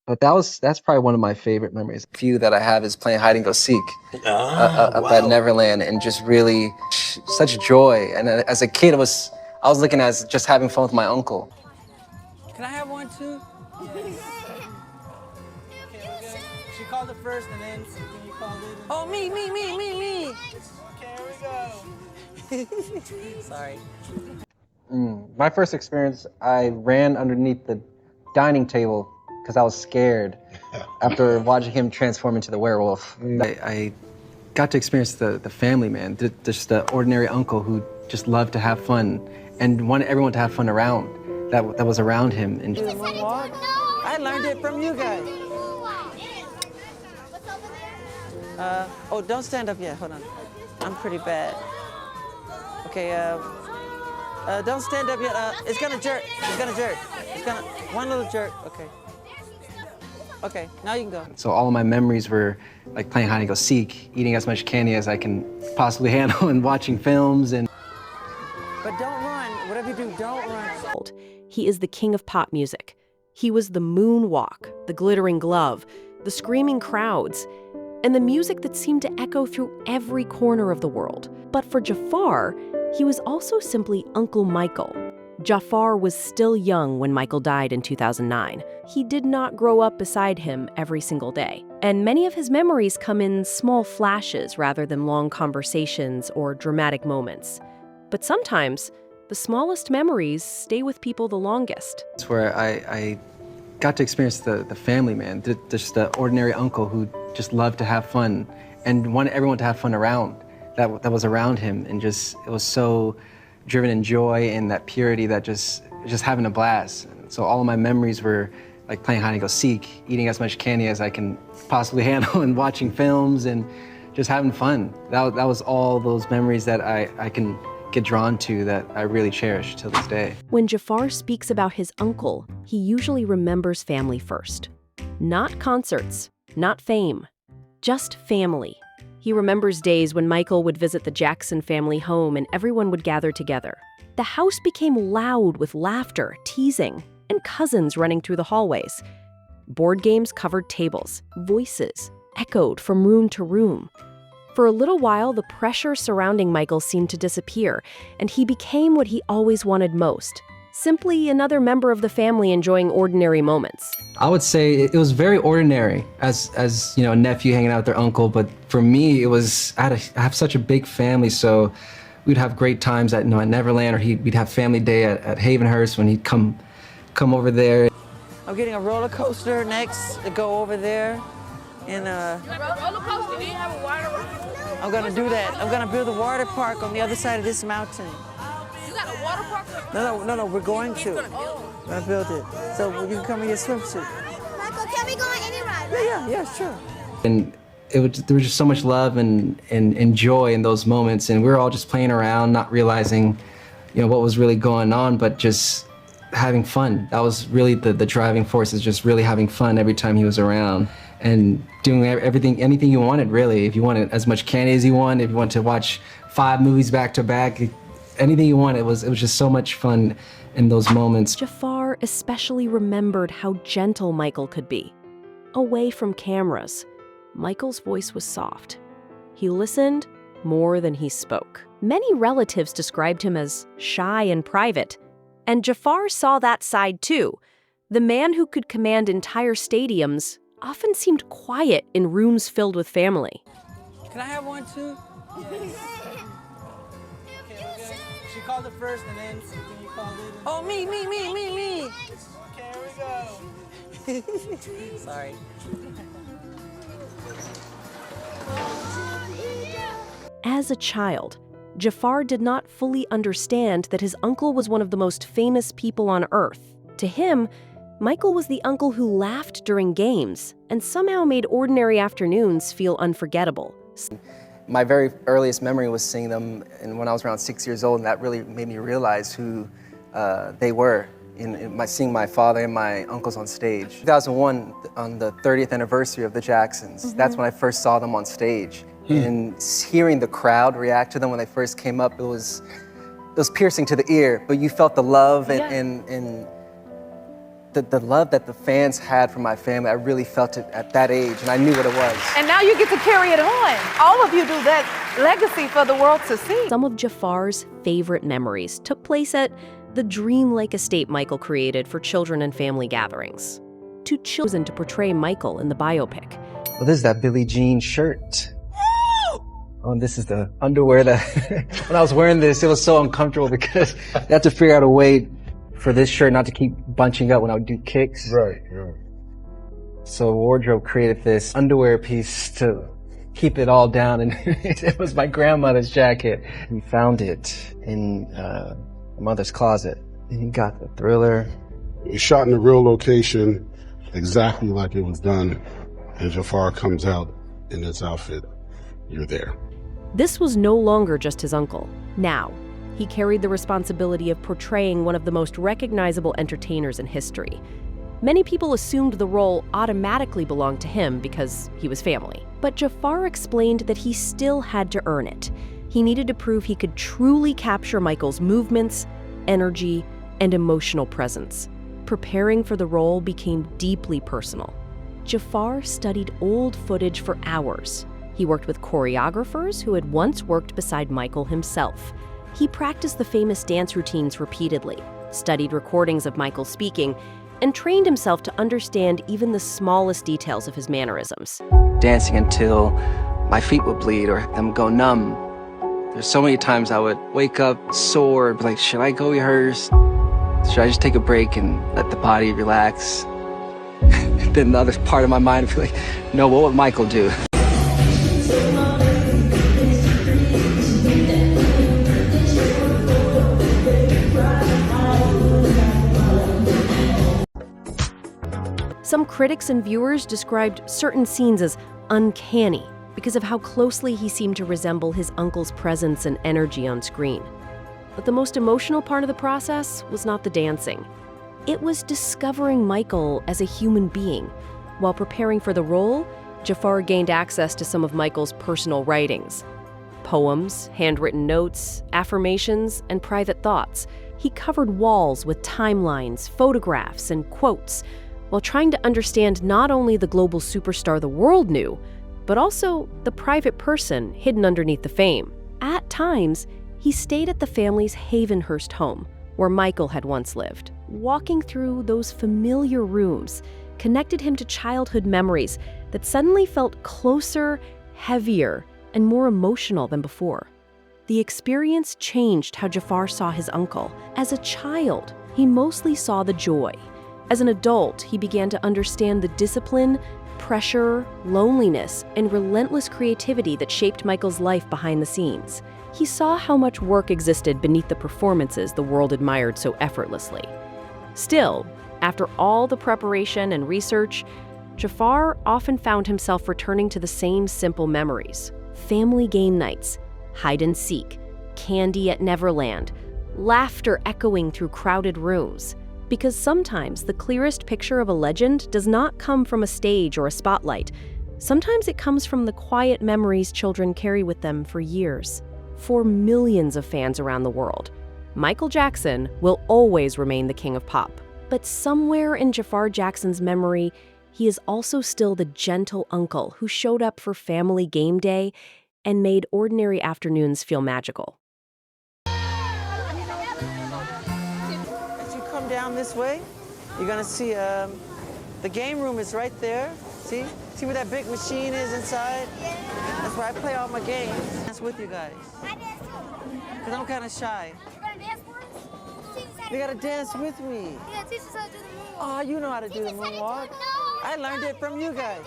But that's probably one of my favorite memories. Few that I have is playing hide and go seek up at Neverland, and just really such joy. And as a kid, I was looking at just having fun with my uncle. Can I have one too? Okay, she called it first, and then you called it. Oh, me. Okay, here we go. Sorry. My first experience, I ran underneath the dining table because I was scared after watching him transform into the werewolf. I got to experience the family, man. Just the ordinary uncle who just loved to have fun and wanted everyone to have fun around, that was around him. And I learned it from you guys. Oh, don't stand up yet. Hold on. I'm pretty bad. Okay, don't stand up yet. It's gonna jerk. One little jerk. Okay. Okay, now you can go. So all of my memories were like playing hide and go seek, eating as much candy as I can possibly handle, and watching films. And But don't run. Whatever you do, don't run. He is the king of pop music. He was the moonwalk, the glittering glove, the screaming crowds, and the music that seemed to echo through every corner of the world. But for Jaafar, he was also simply Uncle Michael. Jaafar was still young when Michael died in 2009. He did not grow up beside him every single day, and many of his memories come in small flashes rather than long conversations or dramatic moments. But sometimes, the smallest memories stay with people the longest. it's where I got to experience the family, man. Just the ordinary uncle who just loved to have fun and wanted everyone to have fun around, that was around him, and just, it was so driven in joy and that purity, that just having a blast. So all of my memories were like playing hide and go seek, eating as much candy as I can possibly handle, and watching films and just having fun. That was all those memories that I can get drawn to, that I really cherish till this day. When Jaafar speaks about his uncle, he usually remembers family first. Not concerts, not fame, just family. He remembers days when Michael would visit the Jackson family home and everyone would gather together. The house became loud with laughter, teasing, and cousins running through the hallways. Board games covered tables, voices echoed from room to room. For a little while, the pressure surrounding Michael seemed to disappear, and he became what he always wanted most: simply another member of the family enjoying ordinary moments. I would say it was very ordinary as you know, a nephew hanging out with their uncle, but for me it was, I have such a big family, so we'd have great times at Neverland, or we'd have family day at Havenhurst when he'd come over there. I'm getting a roller coaster next to go over there. And roller coaster, do you have a water park? I'm gonna do that. I'm gonna build a water park on the other side of this mountain. You got a water park? No, we're going to. We're gonna build it. So you can come in your swimsuit. Michael, can we go on any ride? Yeah, sure. And there was just so much love and joy in those moments, and we were all just playing around, not realizing, what was really going on, but just having fun. That was really the driving force, is just really having fun every time he was around, and doing anything you wanted, really. If you wanted as much candy as you wanted, if you wanted to watch 5 movies back to back, anything you wanted, it was just so much fun in those moments. Jaafar especially remembered how gentle Michael could be. Away from cameras, Michael's voice was soft. He listened more than he spoke. Many relatives described him as shy and private, and Jaafar saw that side too. The man who could command entire stadiums often seemed quiet in rooms filled with family. Can I have one too? Okay. She called it first, and then you called it. Oh, me. Okay, here we go. Sorry. As a child, Jaafar did not fully understand that his uncle was one of the most famous people on Earth. To him, Michael was the uncle who laughed during games and somehow made ordinary afternoons feel unforgettable. My very earliest memory was seeing them when I was around 6 years old, and that really made me realize who they were. Seeing my father and my uncles on stage. 2001, on the 30th anniversary of the Jacksons, that's when I first saw them on stage. And hearing the crowd react to them when they first came up, it was piercing to the ear, but you felt the love and the love that the fans had for my family, I really felt it at that age, and I knew what it was. And now you get to carry it on. All of you do that legacy for the world to see. Some of Jaafar's favorite memories took place at the dreamlike estate Michael created for children and family gatherings. Two chosen to portray Michael in the biopic. Well, this is that Billie Jean shirt. Oh, and this is the underwear that, when I was wearing this, it was so uncomfortable because I had to figure out a way for this shirt not to keep bunching up when I would do kicks. Right, right. So wardrobe created this underwear piece to keep it all down, and it was my grandmother's jacket. We found it in my mother's closet. And he got the Thriller. It's shot in a real location, exactly like it was done, and Jaafar comes out in this outfit. You're there. This was no longer just his uncle. Now, he carried the responsibility of portraying one of the most recognizable entertainers in history. Many people assumed the role automatically belonged to him because he was family. But Jaafar explained that he still had to earn it. He needed to prove he could truly capture Michael's movements, energy, and emotional presence. Preparing for the role became deeply personal. Jaafar studied old footage for hours. He worked with choreographers who had once worked beside Michael himself. He practiced the famous dance routines repeatedly, studied recordings of Michael speaking, and trained himself to understand even the smallest details of his mannerisms. Dancing until my feet would bleed or them go numb. There's so many times I would wake up sore, be like, should I go rehearse? Should I just take a break and let the body relax? Then the other part of my mind would be like, no, what would Michael do? Some critics and viewers described certain scenes as uncanny because of how closely he seemed to resemble his uncle's presence and energy on screen. But the most emotional part of the process was not the dancing. It was discovering Michael as a human being. While preparing for the role, Jaafar gained access to some of Michael's personal writings. Poems, handwritten notes, affirmations, and private thoughts. He covered walls with timelines, photographs, and quotes, while trying to understand not only the global superstar the world knew, but also the private person hidden underneath the fame. At times, he stayed at the family's Havenhurst home, where Michael had once lived. Walking through those familiar rooms connected him to childhood memories that suddenly felt closer, heavier, and more emotional than before. The experience changed how Jaafar saw his uncle. As a child, he mostly saw the joy. As an adult, he began to understand the discipline, pressure, loneliness, and relentless creativity that shaped Michael's life behind the scenes. He saw how much work existed beneath the performances the world admired so effortlessly. Still, after all the preparation and research, Jaafar often found himself returning to the same simple memories. Family game nights, hide and seek, candy at Neverland, laughter echoing through crowded rooms. Because sometimes the clearest picture of a legend does not come from a stage or a spotlight. Sometimes it comes from the quiet memories children carry with them for years. For millions of fans around the world, Michael Jackson will always remain the king of pop. But somewhere in Jaafar Jackson's memory, he is also still the gentle uncle who showed up for family game day and made ordinary afternoons feel magical. Down this way, you're gonna see the game room is right there. See where that big machine is inside? That's where I play all my games. That's with you guys. Cause I'm kind of shy. You gotta dance with me. Yeah, teach us how to do the moonwalk. Oh, you know how to do the moonwalk. I learned it from you guys.